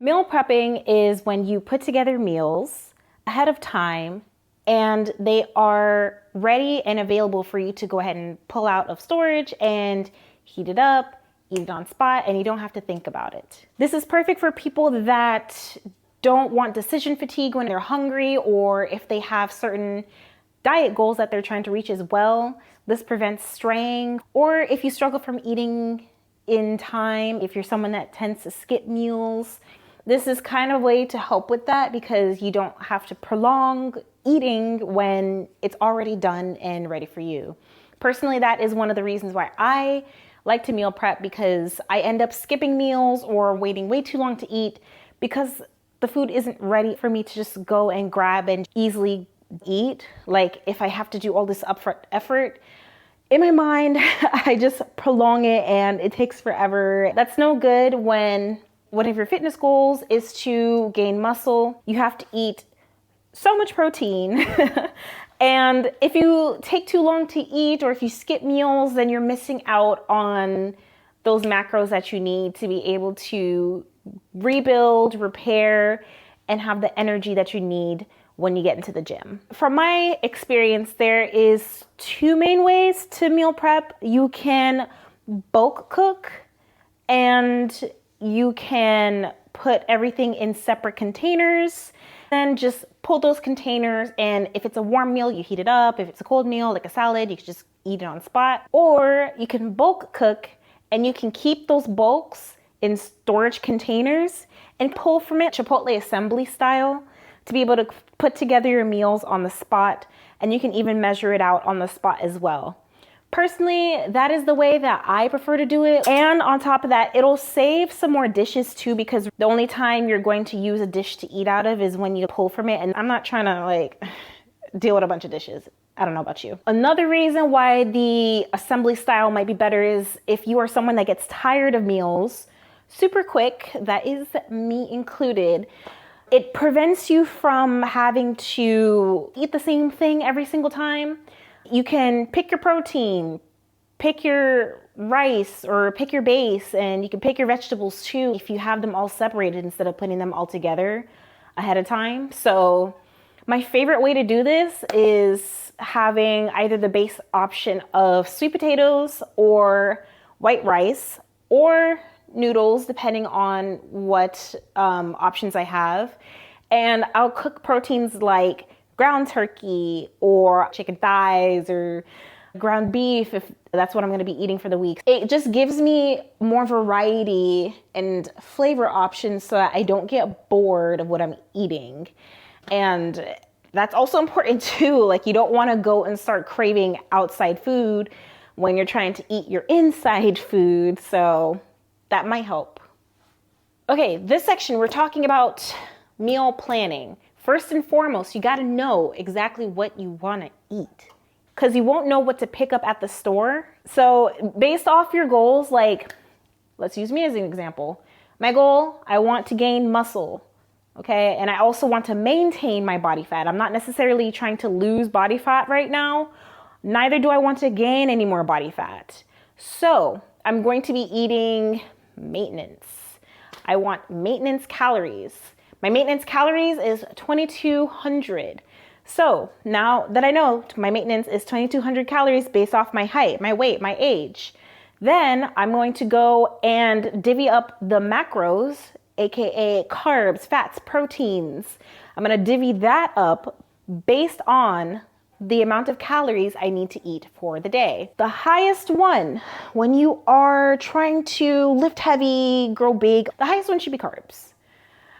Meal prepping is when you put together meals ahead of time and they are ready and available for you to go ahead and pull out of storage and heat it up, eat it on spot, and you don't have to think about it. This is perfect for people that don't want decision fatigue when they're hungry, or if they have certain diet goals that they're trying to reach as well. This prevents straying, or if you struggle from eating in time, if you're someone that tends to skip meals, this is kind of a way to help with that because you don't have to prolong eating when it's already done and ready for you. Personally, that is one of the reasons why I like to meal prep, because I end up skipping meals or waiting way too long to eat because the food isn't ready for me to just go and grab and easily eat. Like if I have to do all this upfront effort, in my mind, I just prolong it and it takes forever. That's no good when one of your fitness goals is to gain muscle. You have to eat so much protein. And if you take too long to eat, or if you skip meals, then you're missing out on those macros that you need to be able to rebuild, repair, and have the energy that you need when you get into the gym. From my experience, there is two main ways to meal prep. You can bulk cook, and you can put everything in separate containers, then just pull those containers, and if it's a warm meal, you heat it up. If it's a cold meal, like a salad, you can just eat it on spot. Or you can bulk cook, and you can keep those bulks in storage containers and pull from it Chipotle assembly style to be able to put together your meals on the spot, and you can even measure it out on the spot as well. Personally, that is the way that I prefer to do it. And on top of that, it'll save some more dishes too, because the only time you're going to use a dish to eat out of is when you pull from it. And I'm not trying to deal with a bunch of dishes. I don't know about you. Another reason why the assembly style might be better is if you are someone that gets tired of meals super quick, that is me included. It prevents you from having to eat the same thing every single time. You can pick your protein, pick your rice, or pick your base, and you can pick your vegetables too if you have them all separated instead of putting them all together ahead of time. So my favorite way to do this is having either the base option of sweet potatoes or white rice or noodles, depending on what options I have. And I'll cook proteins like ground turkey or chicken thighs or ground beef, if that's what I'm going to be eating for the week. It just gives me more variety and flavor options so that I don't get bored of what I'm eating. And that's also important too. You don't want to go and start craving outside food when you're trying to eat your inside food. So that might help. Okay, this section we're talking about meal planning. First and foremost, you got to know exactly what you want to eat, because you won't know what to pick up at the store. So based off your goals, let's use me as an example. My goal, I want to gain muscle, okay? And I also want to maintain my body fat. I'm not necessarily trying to lose body fat right now. Neither do I want to gain any more body fat. So I'm going to be eating maintenance. I want maintenance calories. My maintenance calories is 2,200. So now that I know my maintenance is 2,200 calories based off my height, my weight, my age, then I'm going to go and divvy up the macros, aka carbs, fats, proteins. I'm going to divvy that up based on the amount of calories I need to eat for the day. The highest one, when you are trying to lift heavy, grow big, the highest one should be carbs.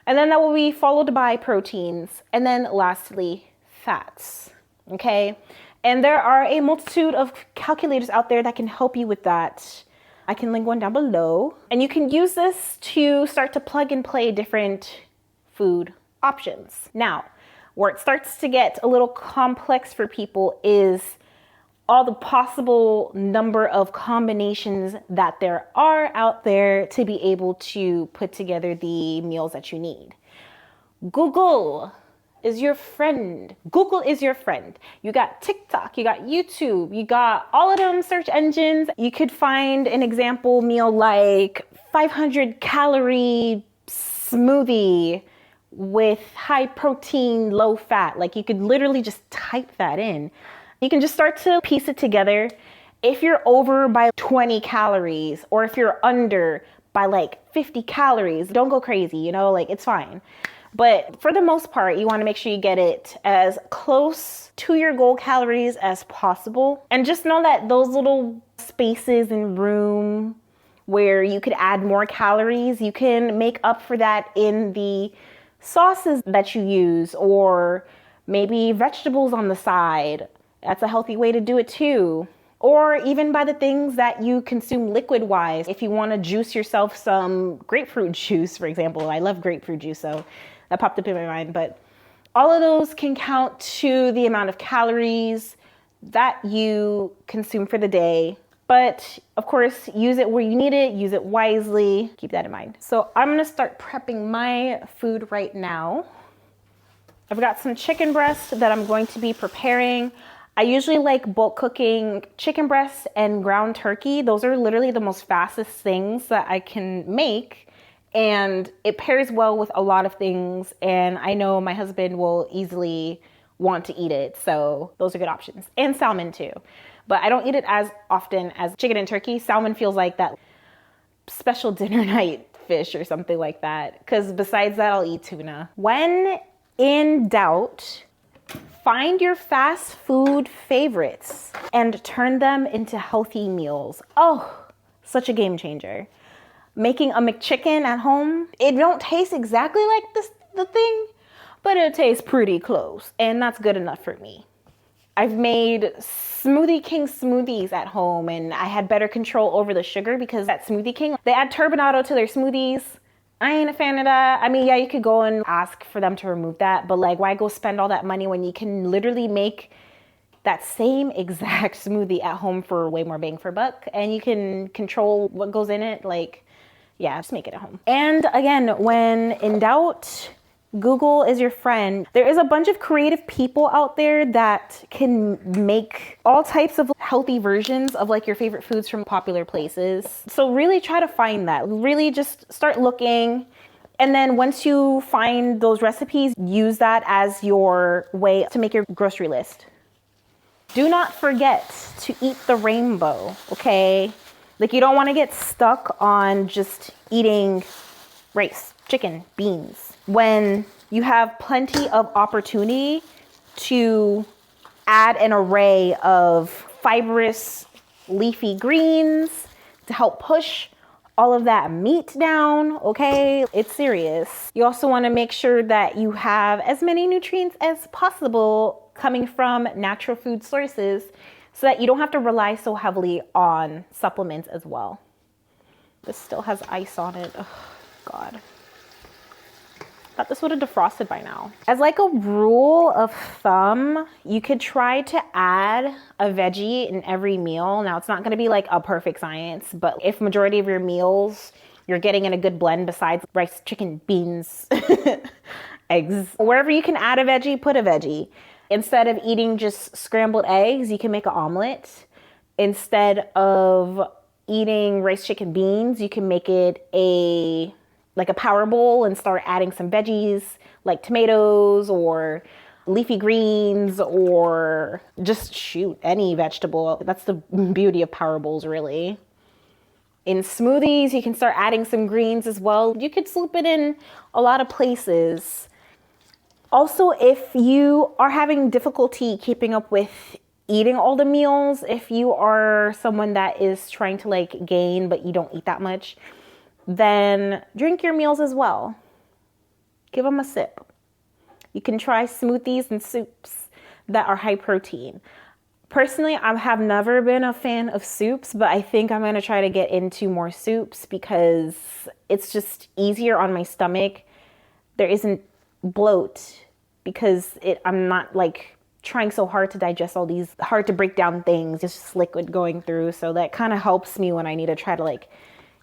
And then that will be followed by proteins, and then lastly, fats, okay? And there are a multitude of calculators out there that can help you with that. I can link one down below. And you can use this to start to plug and play different food options. Now, where it starts to get a little complex for people is all the possible number of combinations that there are out there to be able to put together the meals that you need. Google is your friend. Google is your friend. You got TikTok, you got YouTube, you got all of them search engines. You could find an example meal like 500 calorie smoothie with high protein, low fat. Like you could literally just type that in. You can just start to piece it together. If you're over by 20 calories or if you're under by like 50 calories, don't go crazy, you know, like it's fine. But for the most part, you want to make sure you get it as close to your goal calories as possible. And just know that those little spaces in room where you could add more calories, you can make up for that in the sauces that you use, or maybe vegetables on the side. That's a healthy way to do it too. Or even by the things that you consume liquid wise. If you want to juice yourself some grapefruit juice, for example. I love grapefruit juice, so that popped up in my mind. But all of those can count to the amount of calories that you consume for the day. But of course, use it where you need it, use it wisely. Keep that in mind. So I'm gonna start prepping my food right now. I've got some chicken breasts that I'm going to be preparing. I usually like bulk cooking chicken breasts and ground turkey. Those are literally the most fastest things that I can make. And it pairs well with a lot of things. And I know my husband will easily want to eat it. So those are good options. And salmon too. But I don't eat it as often as chicken and turkey. Salmon feels like that special dinner night fish or something like that. Because besides that, I'll eat tuna. When in doubt, find your fast food favorites and turn them into healthy meals. Oh, such a game changer. Making a McChicken at home, it don't taste exactly like the thing, but it tastes pretty close. And that's good enough for me. I've made Smoothie King smoothies at home, and I had better control over the sugar because at Smoothie King, they add turbinado to their smoothies. I ain't a fan of that. I mean, yeah, you could go and ask for them to remove that, but like, why go spend all that money when you can literally make that same exact smoothie at home for way more bang for buck, and you can control what goes in it? Like, yeah, just make it at home. And again, when in doubt, Google is your friend. There is a bunch of creative people out there that can make all types of healthy versions of like your favorite foods from popular places. So really try to find that. Really just start looking. And then once you find those recipes, use that as your way to make your grocery list. Do not forget to eat the rainbow, okay? Like, you don't want to get stuck on just eating rice, chicken, beans, when you have plenty of opportunity to add an array of fibrous leafy greens to help push all of that meat down, okay? It's serious. You also want to make sure that you have as many nutrients as possible coming from natural food sources so that you don't have to rely so heavily on supplements as well. This still has ice on it. Oh, God. Thought this would have defrosted by now. As like a rule of thumb, you could try to add a veggie in every meal. Now, it's not going to be like a perfect science, but if majority of your meals you're getting in a good blend besides rice, chicken, beans, eggs, wherever you can add a veggie, put a veggie. Instead of eating just scrambled eggs, you can make an omelet. Instead of eating rice, chicken, beans, you can make it like a power bowl and start adding some veggies like tomatoes or leafy greens, or just shoot, any vegetable. That's the beauty of power bowls, really. In smoothies, you can start adding some greens as well. You could sloop it in a lot of places. Also, if you are having difficulty keeping up with eating all the meals, if you are someone that is trying to like gain but you don't eat that much, then drink your meals as well. Give them a sip. You can try smoothies and soups that are high protein. Personally, I have never been a fan of soups, but I think I'm going to try to get into more soups because it's just easier on my stomach. There isn't bloat because I'm not like trying so hard to digest all these hard to break down things. It's just liquid going through. So that kind of helps me when I need to try to like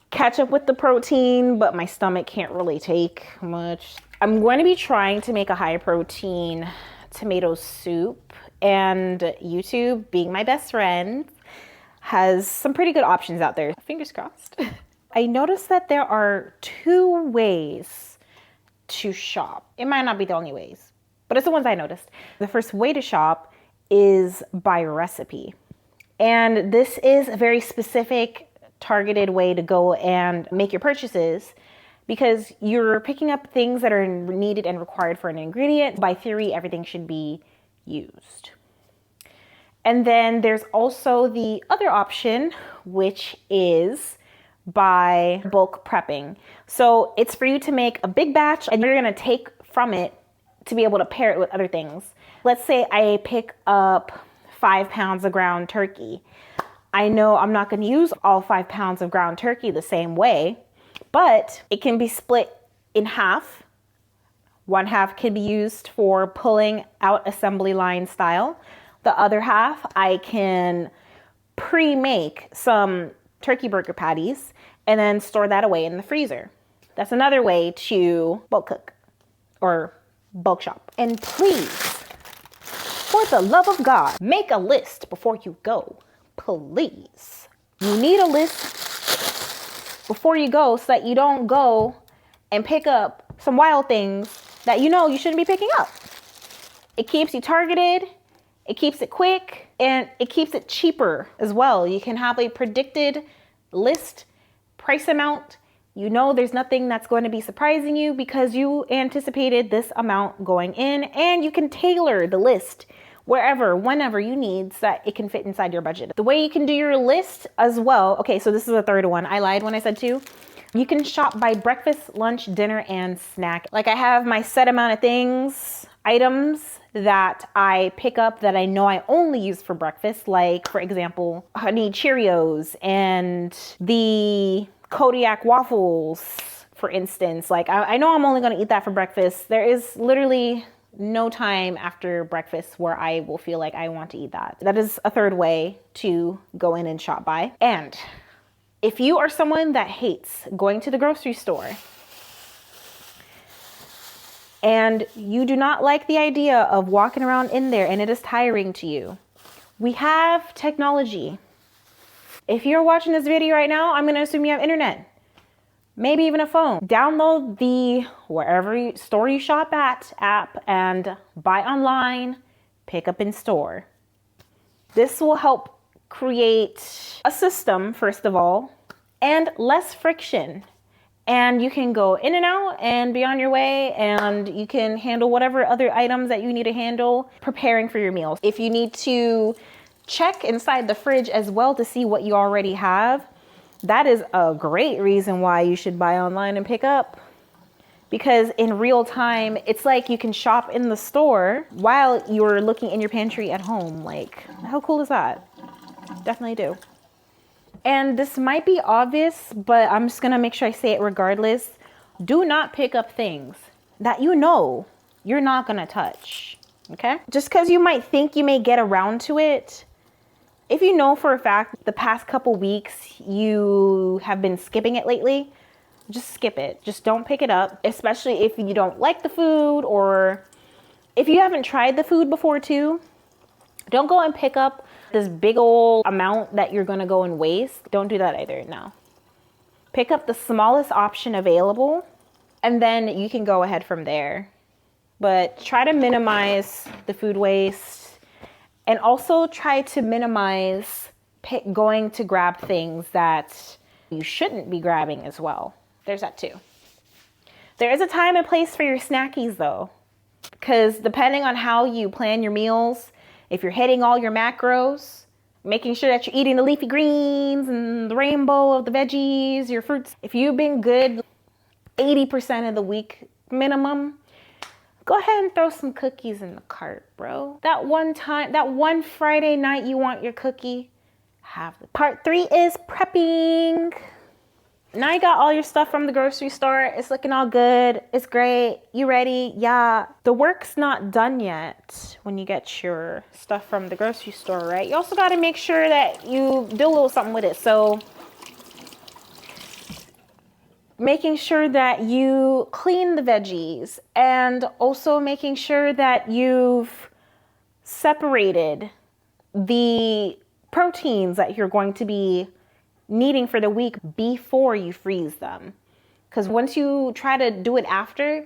catch up with the protein, but my stomach can't really take much. I'm going to be trying to make a high protein tomato soup, and YouTube, being my best friend, has some pretty good options out there. Fingers crossed. I noticed that there are 2 ways to shop. It might not be the only ways, but it's the ones I noticed. The first way to shop is by recipe. And this is a very specific, targeted way to go and make your purchases because you're picking up things that are needed and required for an ingredient. By theory, everything should be used. And then there's also the other option, which is by bulk prepping. So it's for you to make a big batch and you're gonna take from it to be able to pair it with other things. Let's say I pick up 5 pounds of ground turkey. I know I'm not gonna use all 5 pounds of ground turkey the same way, but it can be split in half. One half can be used for pulling out assembly line style. The other half, I can pre-make some turkey burger patties and then store that away in the freezer. That's another way to bulk cook or bulk shop. And please, for the love of God, make a list before you go, please. You need a list before you go so that you don't go and pick up some wild things that you know you shouldn't be picking up. It keeps you targeted, it keeps it quick, and it keeps it cheaper as well. You can have a predicted list, price amount. You know there's nothing that's going to be surprising you because you anticipated this amount going in, and you can tailor the list wherever, whenever you need so that it can fit inside your budget. The way you can do your list as well, okay, so this is the third one. I lied when I said 2. You can shop by breakfast, lunch, dinner, and snack. Like I have my set amount of things, items that I pick up that I know I only use for breakfast. Like for example, honey Cheerios and the Kodiak waffles, for instance. Like I know I'm only gonna eat that for breakfast. There is literally no time after breakfast where I will feel like I want to eat that. That is a third way to go in and shop by. And if you are someone that hates going to the grocery store and you do not like the idea of walking around in there and it is tiring to you, we have technology. If you're watching this video right now, I'm gonna assume you have internet, maybe even a phone. Download the wherever store you shop at app and buy online, pick up in store. This will help create a system, first of all, and less friction. And you can go in and out and be on your way, and you can handle whatever other items that you need to handle preparing for your meals. If you need to check inside the fridge as well to see what you already have, that is a great reason why you should buy online and pick up. Because in real time, it's like you can shop in the store while you're looking in your pantry at home. Like, how cool is that? Definitely do. And this might be obvious, but I'm just gonna make sure I say it regardless. Do not pick up things that you know you're not gonna touch, okay? Just because you might think you may get around to it, if you know for a fact the past couple weeks you have been skipping it lately, just skip it. Just don't pick it up, especially if you don't like the food or if you haven't tried the food before too. Don't go and pick up this big old amount that you're gonna go and waste. Don't do that either, no. Pick up the smallest option available and then you can go ahead from there. But try to minimize the food waste and also try to minimize going to grab things that you shouldn't be grabbing as well. There's that too. There is a time and place for your snackies though, because depending on how you plan your meals, if you're hitting all your macros, making sure that you're eating the leafy greens and the rainbow of the veggies, your fruits. If you've been good 80% of the week minimum, go ahead and throw some cookies in the cart, bro. That one Friday night you want your cookie, have the. Part 3 is prepping. Now you got all your stuff from the grocery store. It's looking all good. It's great. You ready? Yeah. The work's not done yet when you get your stuff from the grocery store, right? You also got to make sure that you do a little something with it. So making sure that you clean the veggies and also making sure that you've separated the proteins that you're going to be needing for the week before you freeze them. Because once you try to do it after,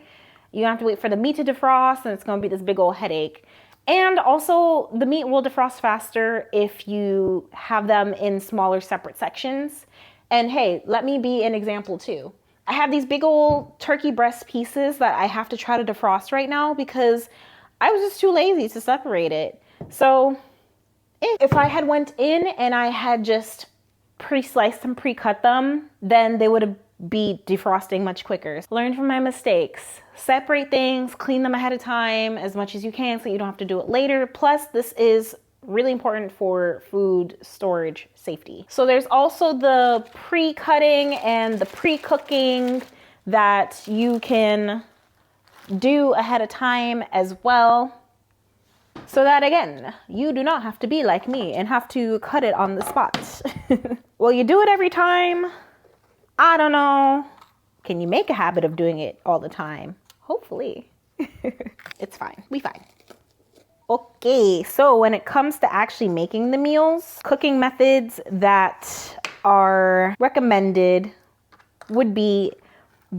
You have to wait for the meat to defrost, and it's going to be this big old headache. And also, the meat will defrost faster if you have them in smaller separate sections. And hey, let me be an example too. I have these big old turkey breast pieces that I have to try to defrost right now because I was just too lazy to separate it. So if I had went in and I had just pre-sliced and pre-cut them, then they would be defrosting much quicker. Learn from my mistakes. Separate things, clean them ahead of time as much as you can so you don't have to do it later. Plus, this is really important for food storage safety. So there's also the pre-cutting and the pre-cooking that you can do ahead of time as well. So that again, you do not have to be like me and have to cut it on the spot. Will you do it every time? I don't know. Can you make a habit of doing it all the time? Hopefully. It's fine. We fine. Okay, so when it comes to actually making the meals, cooking methods that are recommended would be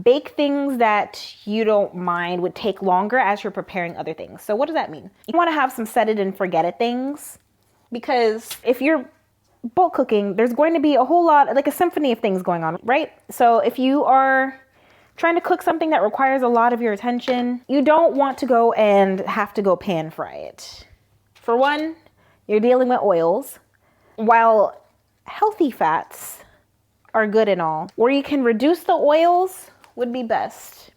bake things that you don't mind would take longer as you're preparing other things. So what does that mean? You want to have some set it and forget it things, because if you're bulk cooking, there's going to be a whole lot, like a symphony of things going on, right? So if you are trying to cook something that requires a lot of your attention, you don't want to go and have to go pan fry it. For one, you're dealing with oils. While healthy fats are good and all, where you can reduce the oils would be best.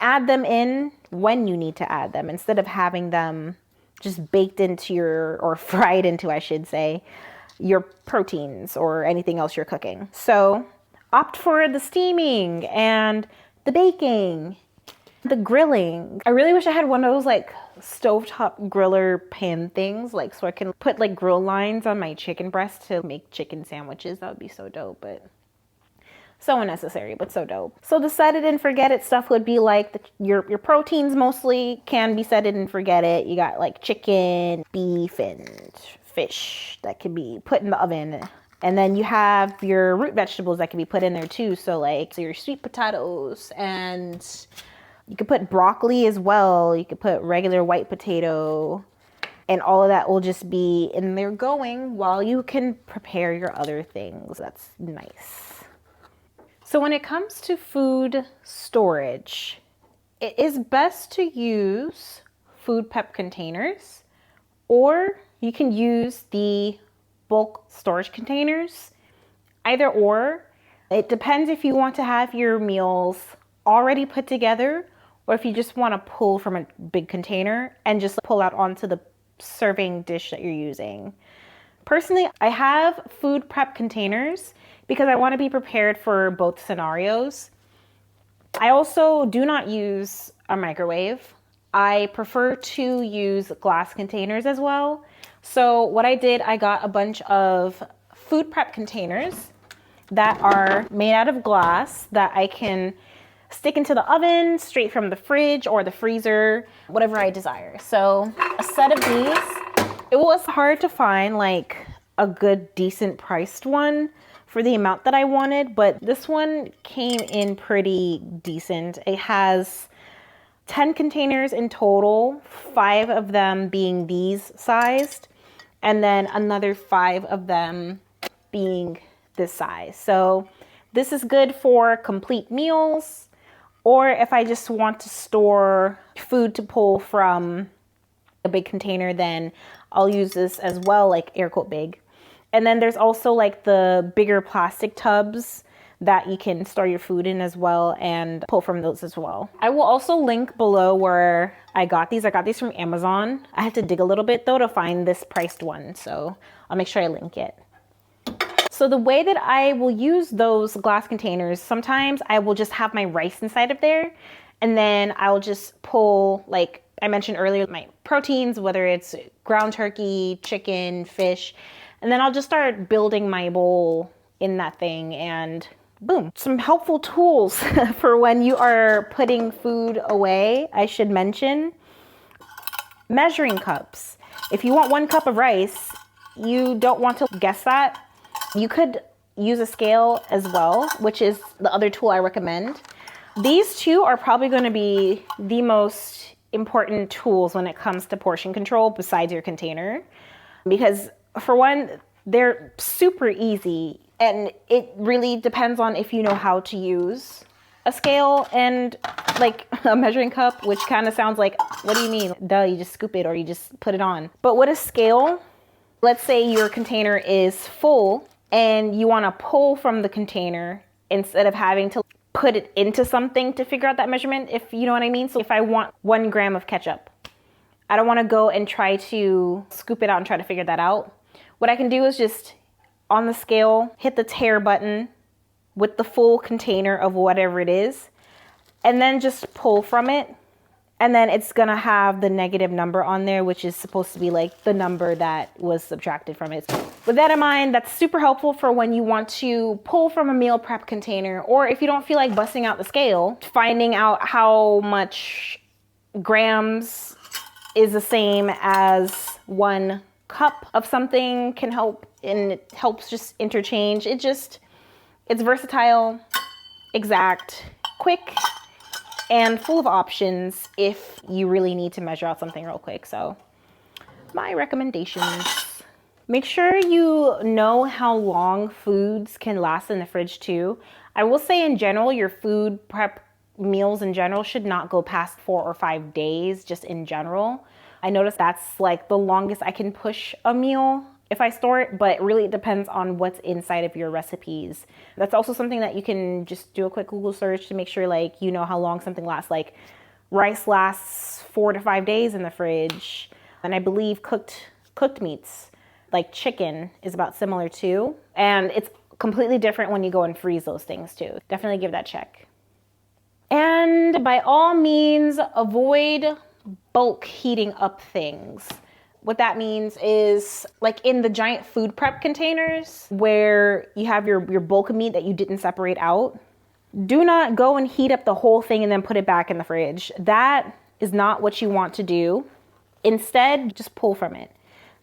Add them in when you need to add them instead of having them just baked into or fried into, I should say, your proteins or anything else you're cooking. So opt for the steaming and the baking, the grilling. I really wish I had one of those like stovetop griller pan things, like so I can put like grill lines on my chicken breast to make chicken sandwiches. That would be so dope, but so unnecessary, but so dope. So the set it and forget it stuff would be like your proteins mostly can be set it and forget it. You got like chicken, beef, and fish that can be put in the oven. And then you have your root vegetables that can be put in there too. So like your sweet potatoes, and you could put broccoli as well. You could put regular white potato, and all of that will just be in there going while you can prepare your other things. That's nice. So when it comes to food storage, it is best to use food prep containers, or you can use the bulk storage containers. Either or. It depends if you want to have your meals already put together or if you just want to pull from a big container and just pull out onto the serving dish that you're using. Personally, I have food prep containers because I want to be prepared for both scenarios. I also do not use a microwave. I prefer to use glass containers as well. So what I did, I got a bunch of food prep containers that are made out of glass that I can stick into the oven straight from the fridge or the freezer, whatever I desire. So a set of these, it was hard to find like a good, decent priced one for the amount that I wanted, but this one came in pretty decent. It has 10 containers in total, 5 of them being these sized, and then another 5 of them being this size. So this is good for complete meals, or if I just want to store food to pull from a big container, then I'll use this as well, like air quote big. And then there's also like the bigger plastic tubs that you can store your food in as well and pull from those as well. I will also link below where I got these. I got these from Amazon. I had to dig a little bit though to find this priced one, so I'll make sure I link it. So the way that I will use those glass containers, sometimes I will just have my rice inside of there, and then I'll just pull, like I mentioned earlier, my proteins, whether it's ground turkey, chicken, fish, and then I'll just start building my bowl in that thing, and boom. Some helpful tools for when you are putting food away, I should mention. Measuring cups. If you want 1 cup of rice, you don't want to guess that. You could use a scale as well, which is the other tool I recommend. These two are probably going to be the most important tools when it comes to portion control besides your container. Because for one, they're super easy, and it really depends on if you know how to use a scale and like a measuring cup, which kind of sounds like, what do you mean? Duh, you just scoop it or you just put it on. But with a scale, let's say your container is full and you want to pull from the container instead of having to put it into something to figure out that measurement, if you know what I mean. So if I want 1 gram of ketchup, I don't want to go and try to scoop it out and try to figure that out. What I can do is just on the scale, hit the tare button with the full container of whatever it is, and then just pull from it. And then it's gonna have the negative number on there, which is supposed to be like the number that was subtracted from it. With that in mind, that's super helpful for when you want to pull from a meal prep container, or if you don't feel like busting out the scale, finding out how much grams is the same as 1 cup of something can help, and it helps just interchange. It's versatile, exact, quick, and full of options if you really need to measure out something real quick. So my recommendations: make sure you know how long foods can last in the fridge too. I will say in general, your food prep meals in general should not go past 4 or 5 days, just in general. I noticed that's like the longest I can push a meal if I store it, but really it depends on what's inside of your recipes. That's also something that you can just do a quick Google search to make sure like you know how long something lasts. Like rice lasts 4 to 5 days in the fridge, and I believe cooked meats like chicken is about similar too. And it's completely different when you go and freeze those things too. Definitely give that a check. And by all means, avoid bulk heating up things. What that means is like in the giant food prep containers where you have your bulk of meat that you didn't separate out, do not go and heat up the whole thing and then put it back in the fridge. That is not what you want to do. Instead, just pull from it.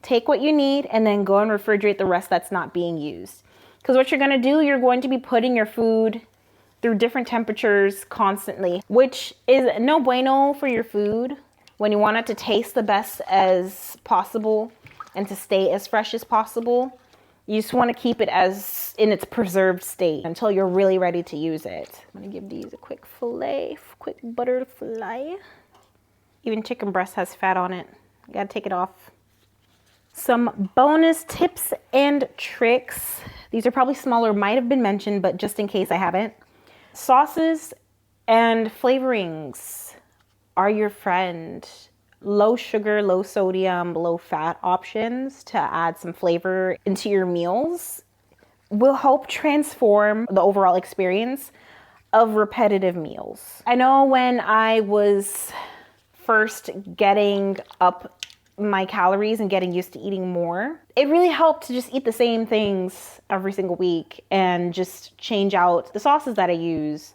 Take what you need and then go and refrigerate the rest that's not being used. Because what you're going to do, you're going to be putting your food through different temperatures constantly, which is no bueno for your food. When you want it to taste the best as possible and to stay as fresh as possible, you just want to keep it as in its preserved state until you're really ready to use it. I'm going to give these a quick fillet, quick buttered fillet. Even chicken breast has fat on it. You got to take it off. Some bonus tips and tricks. These are probably smaller, might have been mentioned, but just in case I haven't. Sauces and flavorings are your friend. Low sugar, low sodium, low fat options to add some flavor into your meals will help transform the overall experience of repetitive meals. I know when I was first getting up my calories and getting used to eating more, it really helped to just eat the same things every single week and just change out the sauces that I use,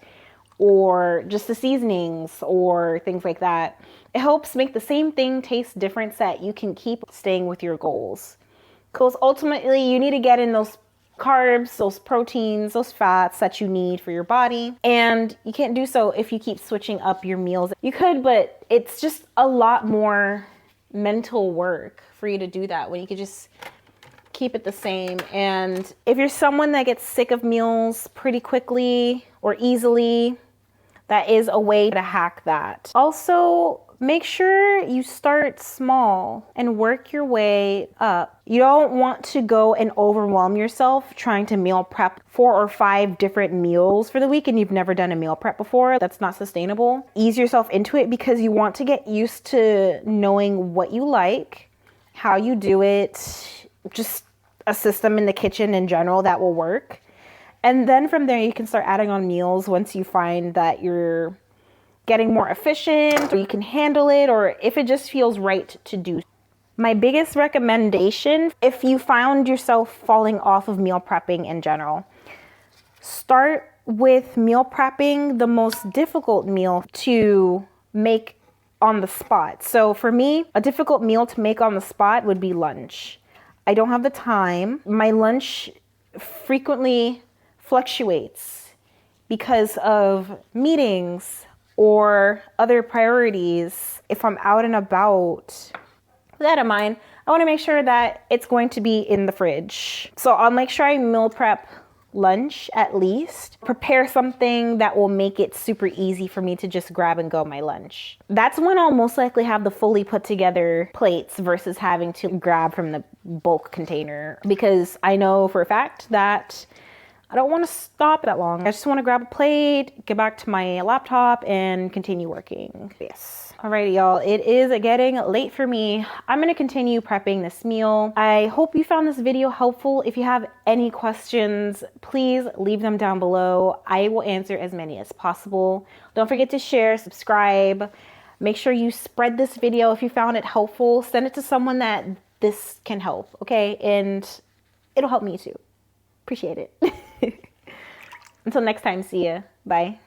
or just the seasonings or things like that. It helps make the same thing taste different so that you can keep staying with your goals. Because ultimately you need to get in those carbs, those proteins, those fats that you need for your body. And you can't do so if you keep switching up your meals. You could, but it's just a lot more mental work for you to do that when you could just keep it the same. And if you're someone that gets sick of meals pretty quickly or easily, that is a way to hack that. Also, make sure you start small and work your way up. You don't want to go and overwhelm yourself trying to meal prep 4 or 5 different meals for the week and you've never done a meal prep before. That's not sustainable. Ease yourself into it because you want to get used to knowing what you like, how you do it, just a system in the kitchen in general that will work. And then from there, you can start adding on meals once you find that you're getting more efficient, or you can handle it, or if it just feels right to do. My biggest recommendation, if you found yourself falling off of meal prepping in general, start with meal prepping the most difficult meal to make on the spot. So for me, a difficult meal to make on the spot would be lunch. I don't have the time. My lunch frequently fluctuates. because of meetings or other priorities. If I'm out and about, with that in mind, I want to make sure that it's going to be in the fridge. So I'll make sure I meal prep lunch at least. Prepare something that will make it super easy for me to just grab and go my lunch. That's when I'll most likely have the fully put together plates versus having to grab from the bulk container, because I know for a fact that I don't want to stop that long. I just want to grab a plate, get back to my laptop, and continue working. Yes. Alrighty, y'all. It is getting late for me. I'm going to continue prepping this meal. I hope you found this video helpful. If you have any questions, please leave them down below. I will answer as many as possible. Don't forget to share, subscribe. Make sure you spread this video if you found it helpful. Send it to someone that this can help, okay? And it'll help me too. Appreciate it. Until next time, see ya. Bye.